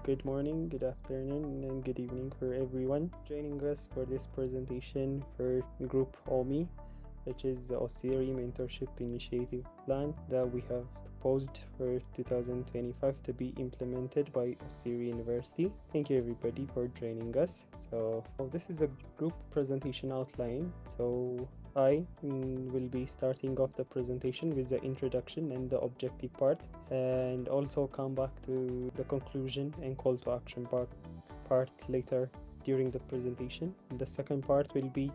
Good morning, good afternoon, and good evening for everyone joining us for this presentation for Group OMI, which is the Osiri Mentorship Initiative Plan that we have proposed for 2025 to be implemented by Osiri University. Thank you everybody for joining us. So this is a group presentation outline. So I will be starting off the presentation with the introduction and the objective part, and also come back to the conclusion and call to action part later during the presentation. The second part will be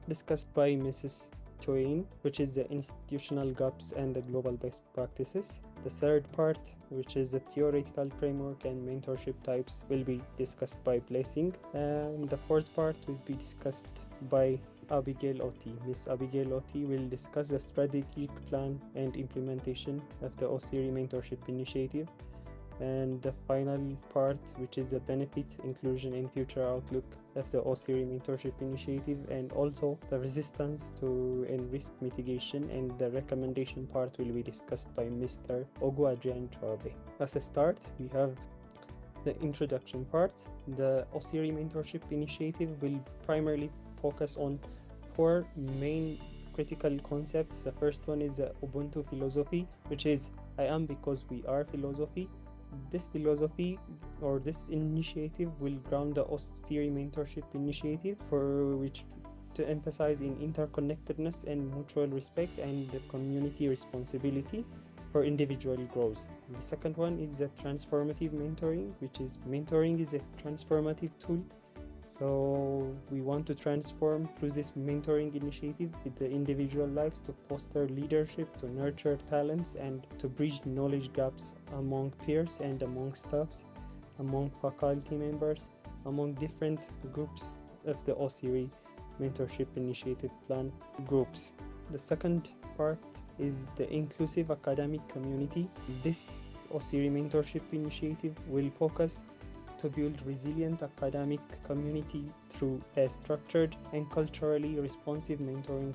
discussed by Mrs. Toyin, which is the institutional gaps and the global best practices. The third part, which is the theoretical framework and mentorship types, will be discussed by Blessing. And the fourth part will be discussed by Abigail Oti. Miss Abigail Oti will discuss the strategic plan and implementation of the Osiri Mentorship Initiative. And the final part, which is the benefit, inclusion, and future outlook of the Osiri Mentorship Initiative, and also the resistance to and risk mitigation, and the recommendation part will be discussed by Mr. Ogu Adrian Chiwuba. As a start, we have the introduction part. The Osiri Mentorship Initiative will primarily focus on four main critical concepts. The first one is the Ubuntu philosophy, which is I am because we are philosophy. This philosophy or this initiative will ground the Osiri Mentorship Initiative, for which to emphasize in interconnectedness and mutual respect and the community responsibility for individual growth. The second one is the transformative mentoring, which is mentoring is a transformative tool. So we want to transform through this mentoring initiative with the individual lives to foster leadership, to nurture talents, and to bridge knowledge gaps among peers and among staffs, among faculty members, among different groups of the Osiri Mentorship Initiative Plan groups. The second part is the inclusive academic community. This Osiri Mentorship Initiative will focus to build resilient academic community through a structured and culturally responsive mentoring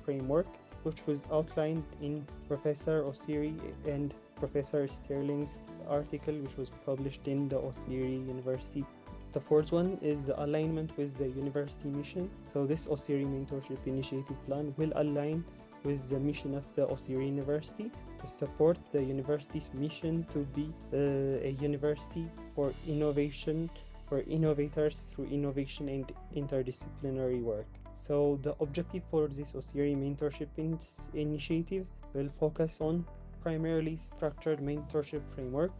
framework, which was outlined in Professor Osiri and Professor Sterling's article, which was published in the Osiri University. The fourth one is the alignment with the university mission. So this Osiri Mentorship Initiative Plan will align with the mission of the Osiri University to support the university's mission to be a university for innovation, for innovators through innovation and interdisciplinary work. So the objective for this Osiri Mentorship Initiative will focus on primarily structured mentorship framework.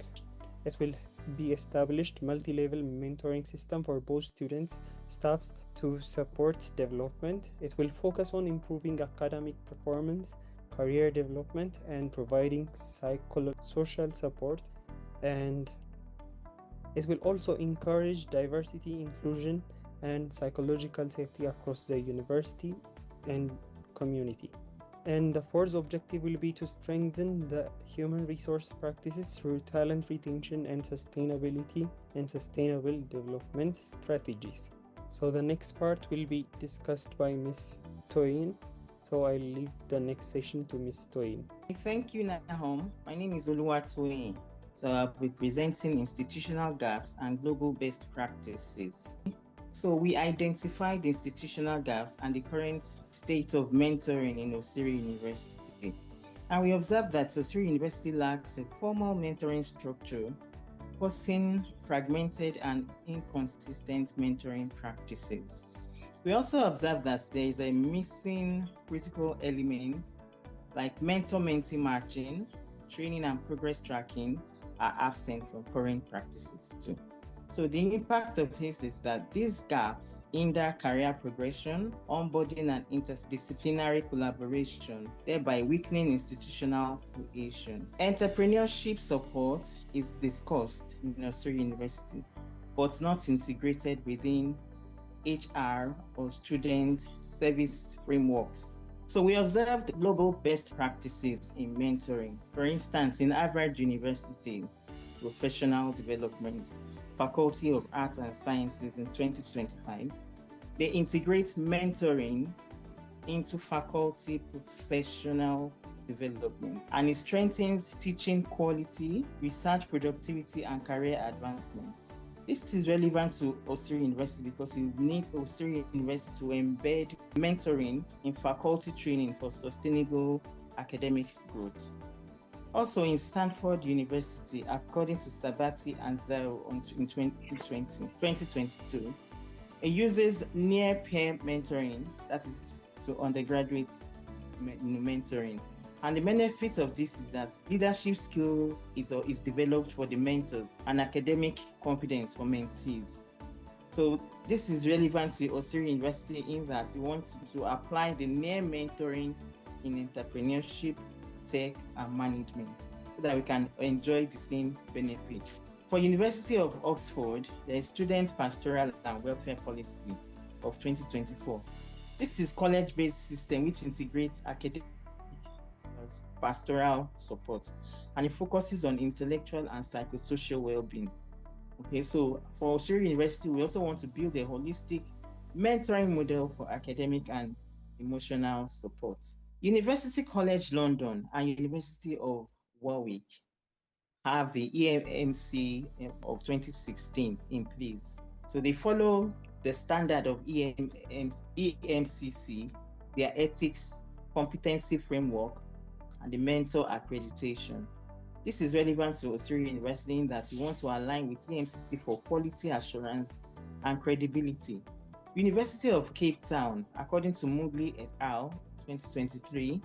It will be established multi-level mentoring system for both students, staffs to support development. It will focus on improving academic performance, career development, and providing social support. And it will also encourage diversity, inclusion, and psychological safety across the university and community. And the fourth objective will be to strengthen the human resource practices through talent retention and sustainability and sustainable development strategies. So the next part will be discussed by Ms. Toyin. So I'll leave the next session to Ms. Toyin. Thank you, Nahom. My name is Oluwatoyin. So I'll be presenting institutional gaps and global best practices. So we identified the institutional gaps and the current state of mentoring in Osiri University. And we observed that Osiri University lacks a formal mentoring structure, causing fragmented and inconsistent mentoring practices. We also observed that there is a missing critical elements like mentor-mentee matching, training and progress tracking are absent from current practices too. So the impact of this is that these gaps hinder career progression, onboarding, and interdisciplinary collaboration, thereby weakening institutional cohesion. Entrepreneurship support is discussed in Osiri University, but not integrated within HR or student service frameworks. So we observed global best practices in mentoring. For instance, in Harvard University, Professional Development, Faculty of Arts and Sciences in 2025, they integrate mentoring into faculty professional development, and it strengthens teaching quality, research productivity, and career advancement. This is relevant to Osiri University because you need Osiri University to embed mentoring in faculty training for sustainable academic growth. Also in Stanford University, according to Sabati and Zhao in 2022, it uses near-peer mentoring, that is to undergraduate mentoring. And the benefit of this is that leadership skills is developed for the mentors and academic confidence for mentees. So this is relevant to Osiri University in that we want to apply the near mentoring in entrepreneurship, tech, and management so that we can enjoy the same benefits. For University of Oxford, there is Student Pastoral and Welfare Policy of 2024. This is college-based system which integrates academic pastoral support, and it focuses on intellectual and psychosocial well-being. Okay, so for Osiri University, we also want to build a holistic mentoring model for academic and emotional support. University College London and University of Warwick have the EMC of 2016 in place. So they follow the standard of EMCC, their ethics competency framework, and the mentor accreditation. This is relevant to Osiri University in that we want to align with EMCC for quality assurance and credibility. University of Cape Town, according to Moodley et al. 2023,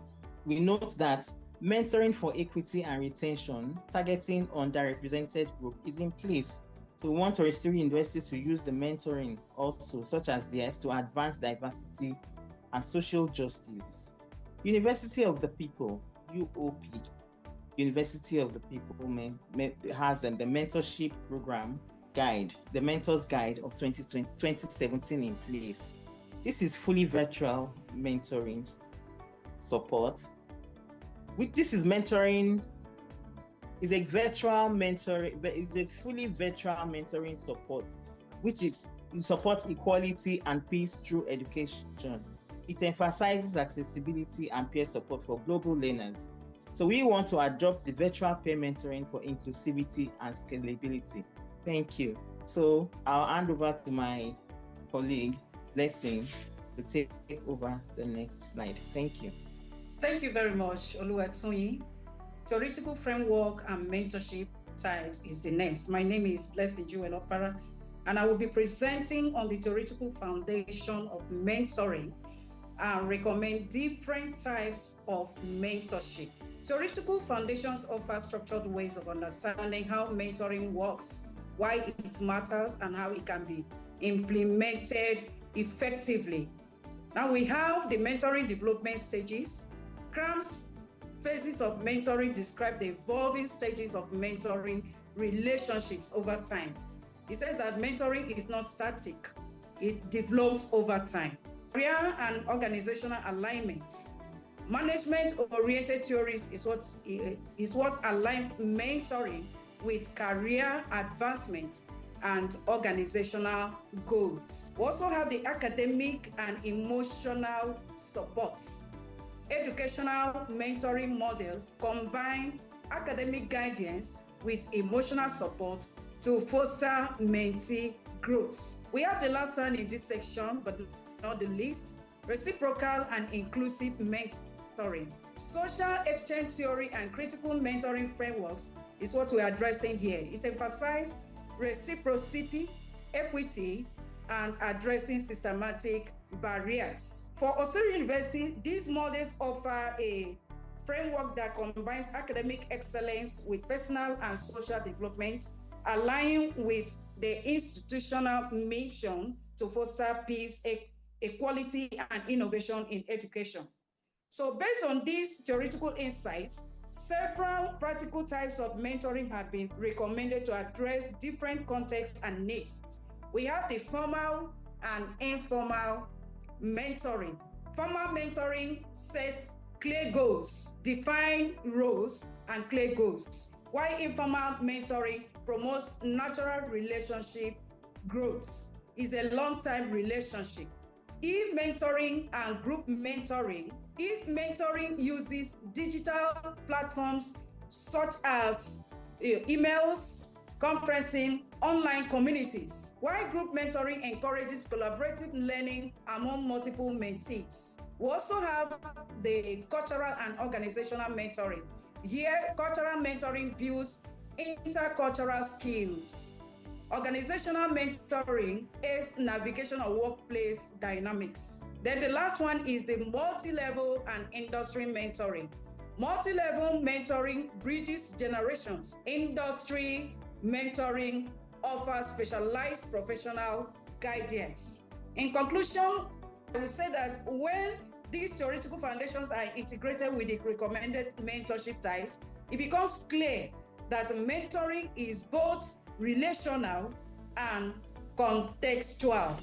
we note that mentoring for equity and retention, targeting underrepresented group is in place. So we want Osiri University to use the mentoring also, such as theirs, to advance diversity and social justice. University of the People, UOP, University of the People has the mentorship program guide, the Mentors Guide of 2017 in place. This is fully virtual mentoring support. This is mentoring, is a virtual mentoring, but it's a fully virtual mentoring support, which supports equality and peace through education. It emphasizes accessibility and peer support for global learners. So we want to adopt the virtual peer mentoring for inclusivity and scalability. Thank you. So I'll hand over to my colleague, Blessing, to take over the next slide. Thank you. Thank you very much, Oluwatoyin. Theoretical framework and mentorship types is the next. My name is Blessing Opara, and I will be presenting on the theoretical foundation of mentoring and recommend different types of mentorship. Theoretical foundations offer structured ways of understanding how mentoring works, why it matters, and how it can be implemented effectively. Now we have the mentoring development stages. Cram's phases of mentoring describe the evolving stages of mentoring relationships over time. It says that mentoring is not static, it develops over time. Career and organizational alignment. Management-oriented theories is what aligns mentoring with career advancement and organizational goals. We also have the academic and emotional support. Educational mentoring models combine academic guidance with emotional support to foster mentee growth. We have the last one in this section, but not the least, reciprocal and inclusive mentoring. Social exchange theory and critical mentoring frameworks is what we're addressing here. It emphasizes reciprocity, equity, and addressing systematic barriers. For Osiri University, these models offer a framework that combines academic excellence with personal and social development, aligning with the institutional mission to foster peace, equality, and innovation in education. So based on these theoretical insights, several practical types of mentoring have been recommended to address different contexts and needs. We have the formal and informal mentoring. Formal mentoring sets clear goals, define roles, and clear goals, while informal mentoring promotes natural relationship growth. Is a long-term relationship. If mentoring and group mentoring if mentoring uses digital platforms such as emails, conferencing, online communities, while group mentoring encourages collaborative learning among multiple mentees. We also have the cultural and organizational mentoring. Here, cultural mentoring builds intercultural skills. Organizational mentoring is navigation of workplace dynamics. Then the last one is the multi-level and industry mentoring. Multi-level mentoring bridges generations. Industry mentoring offers specialized professional guidance. In conclusion, I will say that when these theoretical foundations are integrated with the recommended mentorship types, it becomes clear that mentoring is both relational and contextual,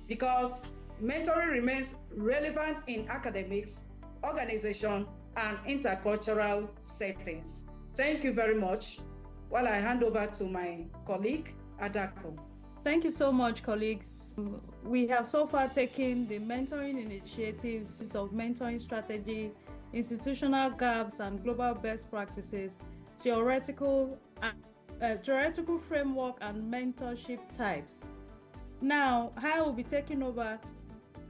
because mentoring remains relevant in academics, organization, and intercultural settings. Thank you very much. While I hand over to my colleague, Adaku. Thank you so much, colleagues. We have so far taken the mentoring initiatives of mentoring strategy, institutional gaps, and global best practices, theoretical framework, and mentorship types. Now, I will be taking over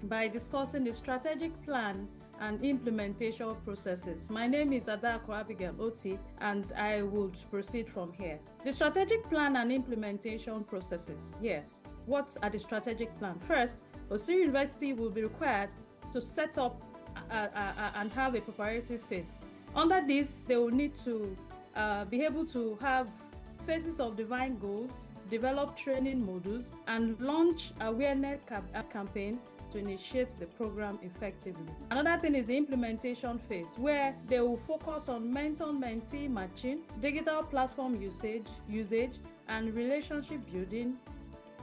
by discussing the strategic plan and implementation processes. My name is Adaku Abigail Oti, and I would proceed from here. The strategic plan and implementation processes. Yes, what are the strategic plan? First, Osiri University will be required to set up and have a preparative phase. Under this, they will need to be able to have phases of defined goals, develop training modules, and launch awareness campaign to initiate the program effectively. Another thing is the implementation phase, where they will focus on mentor-mentee matching, digital platform usage, and relationship building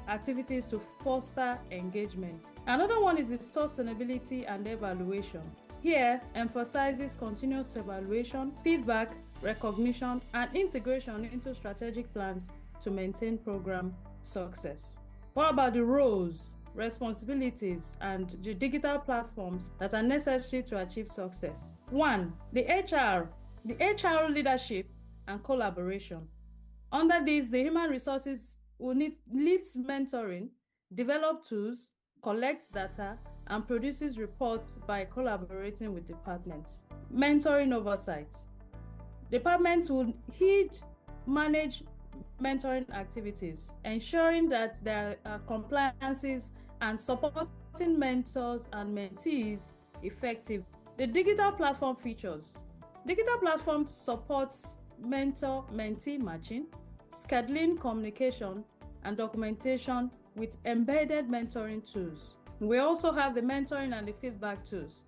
activities to foster engagement. Another one is the sustainability and evaluation. Here emphasizes continuous evaluation, feedback, recognition, and integration into strategic plans to maintain program success. What about the roles, responsibilities, and the digital platforms that are necessary to achieve success? 1. The HR leadership and collaboration. Under this, the human resources will leads mentoring, develop tools, collects data, and produces reports by collaborating with departments. Mentoring oversight. Departments will manage mentoring activities, ensuring that there are compliances and supporting mentors and mentees effective. The digital platform features. Digital platform supports mentor-mentee matching, scheduling, communication, and documentation with embedded mentoring tools. We also have the mentoring and the feedback tools.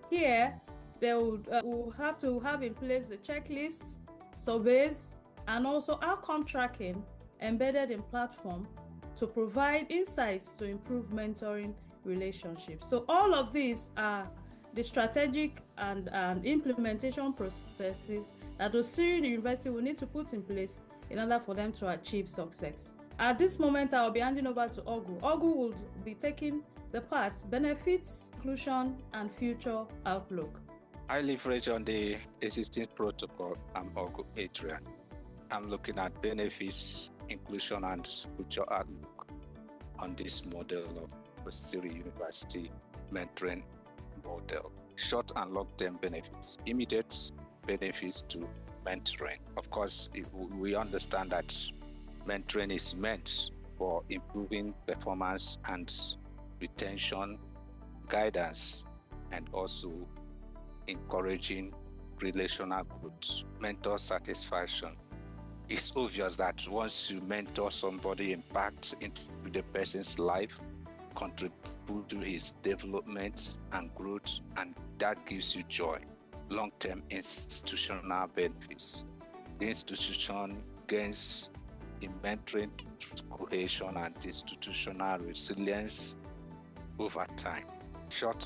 Here, they will have to have in place the checklists, surveys, and also outcome tracking embedded in platform to provide insights to improve mentoring relationships. So all of these are the strategic and implementation processes that Osiri University will need to put in place in order for them to achieve success. At this moment, I will be handing over to Ogu. Ogu will be taking the parts, benefits, inclusion, and future outlook. I leverage on the existing protocol. I'm Ogu Adrian. I'm looking at benefits, inclusion, and future outlook on this model of Osiri University mentoring model. Short and long-term benefits. Immediate benefits to mentoring. Of course, we understand that mentoring is meant for improving performance and retention, guidance, and also encouraging relational growth. Mentor satisfaction. It's obvious that once you mentor somebody, impact into the person's life, contribute to his development and growth, and that gives you joy. Long-term institutional benefits. The institution gains in mentoring, cohesion, and institutional resilience over time. Short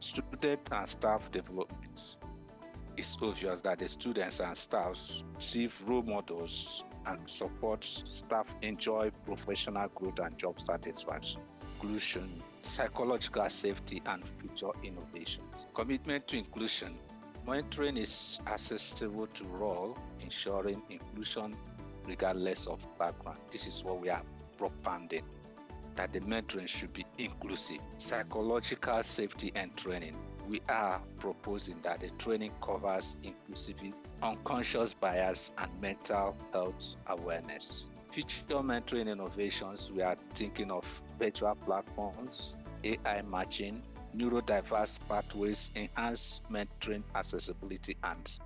student and staff development. It's obvious that the students and staff receive role models and support staff enjoy professional growth and job satisfaction. Inclusion psychological safety, and future innovations. Commitment to inclusion. Mentoring is accessible to all, ensuring inclusion regardless of background. This is what we are propounding, that the mentoring should be inclusive. Psychological safety and training. We are proposing that the training covers inclusivity, unconscious bias, and mental health awareness. Future mentoring innovations, we are thinking of virtual platforms, AI matching, neurodiverse pathways, enhanced mentoring accessibility, and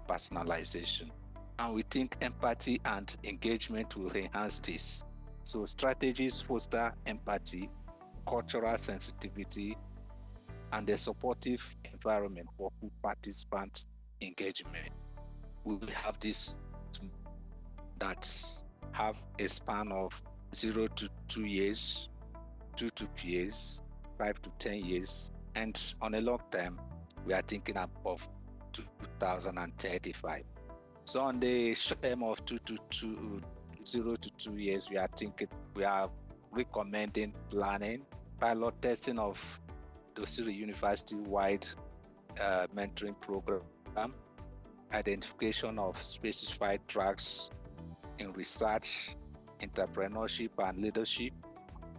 personalization. And we think empathy and engagement will enhance this. So strategies foster empathy, cultural sensitivity, and a supportive environment for full participant engagement. We have this that have a span of 0 to 2 years, 2 to 2 years, 5 to 10 years, and on a long term, we are thinking of 2035. So on the short term of 0 to 2 years, we are recommending planning, pilot testing of the Osiri University-wide mentoring program, identification of specified tracks in research, entrepreneurship, and leadership,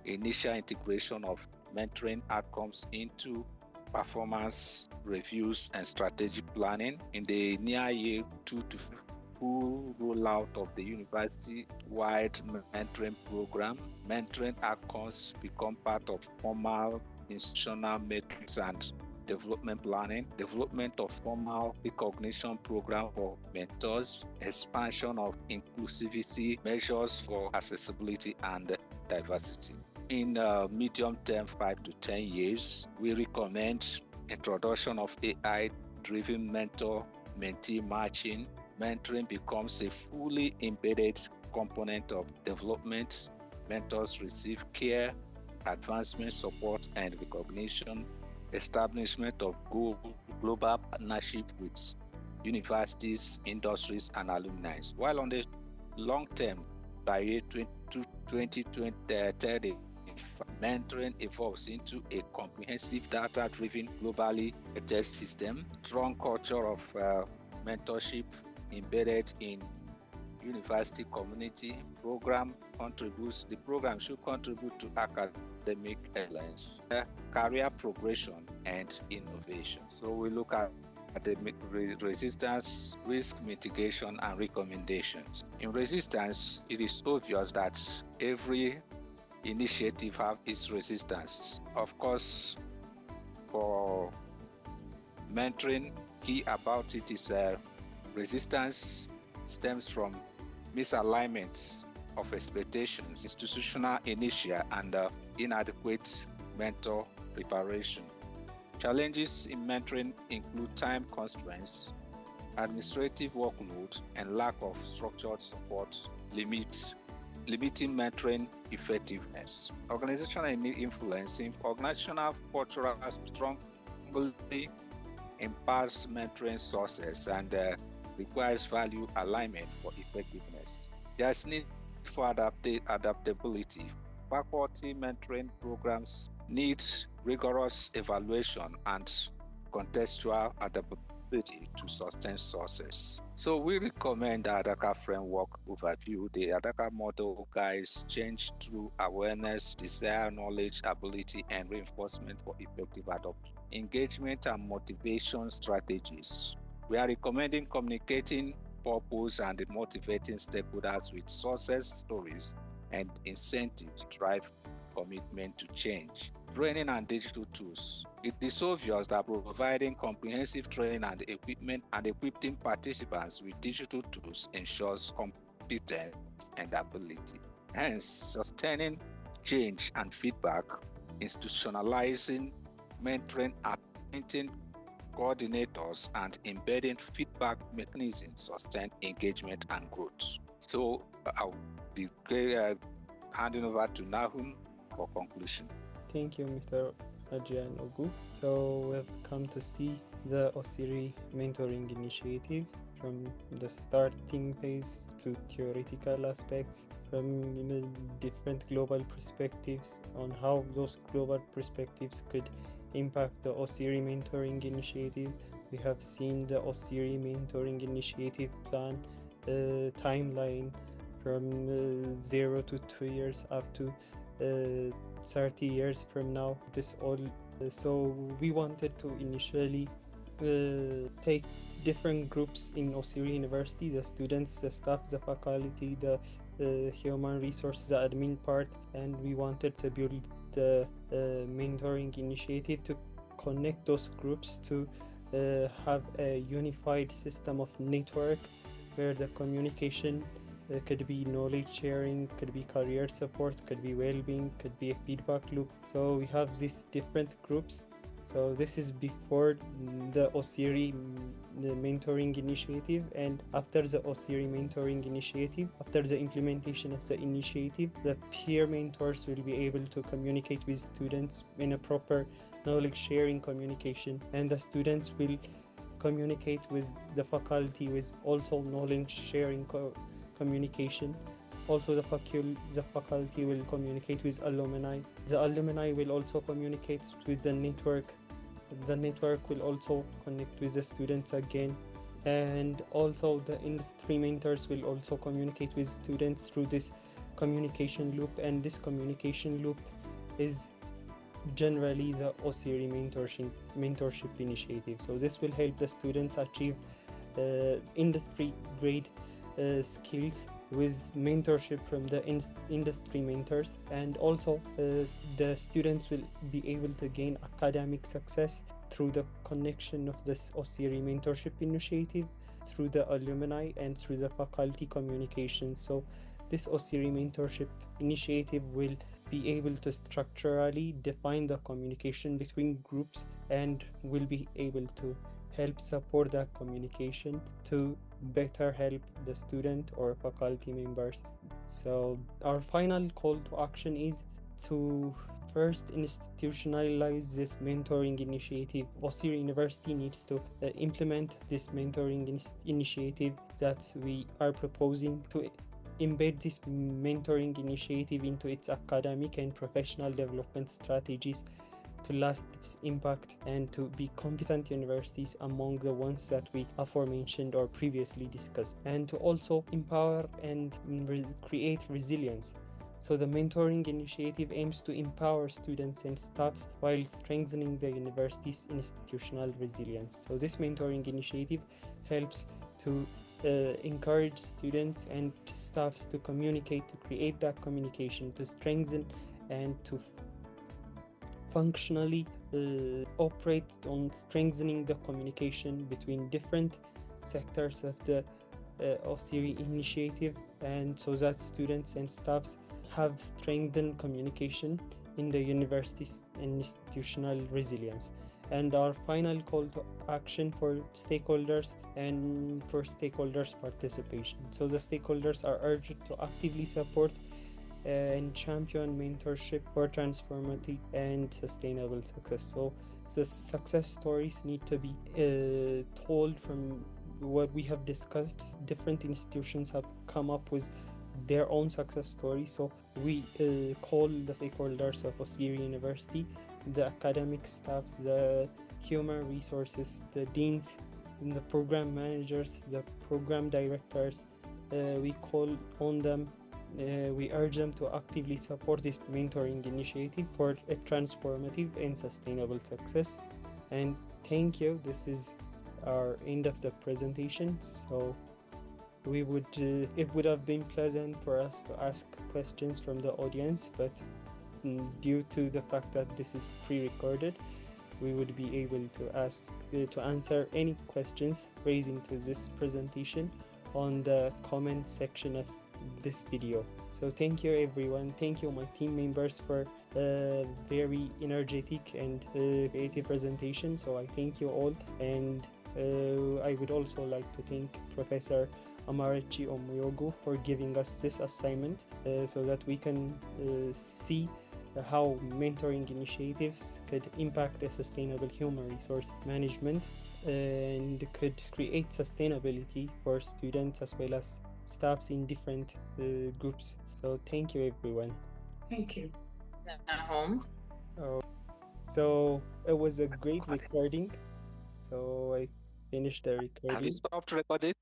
initial integration of mentoring outcomes into performance reviews and strategic planning. In the near year, 2 to full rollout of the university-wide mentoring program. Mentoring outcomes become part of formal institutional metrics and development planning, development of formal recognition program for mentors, expansion of inclusivity measures for accessibility and diversity. In medium term, 5 to 10 years, we recommend introduction of AI-driven mentor-mentee matching. Mentoring becomes a fully embedded component of development. Mentors receive care, advancement, support, and recognition. Establishment of global partnership with universities, industries, and alumni. While on the long term, by year 2030, mentoring evolves into a comprehensive data-driven, globally attached system. Strong culture of mentorship embedded in university community. The program should contribute to academic excellence, career progression, and innovation. So we look at academic resistance, risk mitigation, and recommendations. In resistance, it is obvious that every initiative has its resistance. Of course, for mentoring, key about it is resistance stems from misalignments of expectations, institutional inertia, and inadequate mentor preparation. Challenges in mentoring include time constraints, administrative workload, and lack of structured support, limiting mentoring effectiveness. Organizational influence. Organizational cultural strongly impacts mentoring sources and requires value alignment for effectiveness. There's need for adaptability. Faculty mentoring programs need rigorous evaluation and contextual adaptability to sustain sources. So we recommend the Adaku framework overview. The Adaku model guides change through awareness, desire, knowledge, ability, and reinforcement for effective adoption. Engagement and motivation strategies. We are recommending communicating purpose and motivating stakeholders with sources, stories, and incentives to drive commitment to change. Training and digital tools. It is obvious that providing comprehensive training and equipment and equipping participants with digital tools ensures competence and ability. Hence, sustaining change and feedback, institutionalizing mentoring, appointing coordinators, and embedding feedback mechanisms sustain engagement and growth. So I'll be handing over to Nahom for conclusion. Thank you, Mr. Adrian Ogu. So we've come to see the Osiri Mentoring Initiative from the starting phase to theoretical aspects, from different global perspectives on how those global perspectives could impact the Osiri mentoring initiative. We have seen the Osiri mentoring initiative plan timeline from 0 to 2 years up to 30 years from now. This all so we wanted to initially take different groups in Osiri University: the students, the staff, the faculty, the human resources, the admin part, and we wanted to build the mentoring initiative to connect those groups to have a unified system of network where the communication could be knowledge sharing, could be career support, could be well-being, could be a feedback loop. So we have these different groups. So this is before the Osiri the mentoring initiative, and after the Osiri mentoring initiative, after the implementation of the initiative, the peer mentors will be able to communicate with students in a proper knowledge sharing communication, and the students will communicate with the faculty with also knowledge sharing communication. Also the faculty will communicate with alumni. The alumni will also communicate with the network. The network will also connect with the students again, and also the industry mentors will also communicate with students through this communication loop, and this communication loop is generally the Osiri mentorship initiative. So this will help the students achieve industry grade skills with mentorship from the industry mentors, and also the students will be able to gain academic success through the connection of this Osiri mentorship initiative, through the alumni, and through the faculty communication. So this Osiri mentorship initiative will be able to structurally define the communication between groups and will be able to help support that communication to better help the student or faculty members. So our final call to action is to first institutionalize this mentoring initiative. Osiri University needs to implement this mentoring initiative that we are proposing, to embed this mentoring initiative into its academic and professional development strategies to last its impact and to be competent universities among the ones that we aforementioned or previously discussed, and to also empower and create resilience. So the mentoring initiative aims to empower students and staffs while strengthening the university's institutional resilience. So this mentoring initiative helps to encourage students and staffs to communicate, to create that communication, to strengthen and to functionally operate on strengthening the communication between different sectors of the Osiri initiative, and so that students and staffs have strengthened communication in the university's institutional resilience. And our final call to action for stakeholders and for stakeholders participation. So the stakeholders are urged to actively support and champion mentorship for transformative and sustainable success. So the success stories need to be told from what we have discussed. Different institutions have come up with their own success stories. So we call the stakeholders of Osiri University, the academic staffs, the human resources, the deans, and the program managers, the program directors. We call on them. We urge them to actively support this mentoring initiative for a transformative and sustainable success. And thank you. This is our end of the presentation. So we would it would have been pleasant for us to ask questions from the audience, but due to the fact that this is pre-recorded, we would be able to answer any questions raised into this presentation on the comment section of this video. So thank you everyone. Thank you my team members for a very energetic and creative presentation. So I thank you all, and I would also like to thank Professor Amarechi Omoyogu for giving us this assignment so that we can see how mentoring initiatives could impact a sustainable human resource management and could create sustainability for students as well as staffs in different groups. So thank you, everyone. Thank you. Nahom. So it was a great recording. So I finished the Have you recording. stopped recording?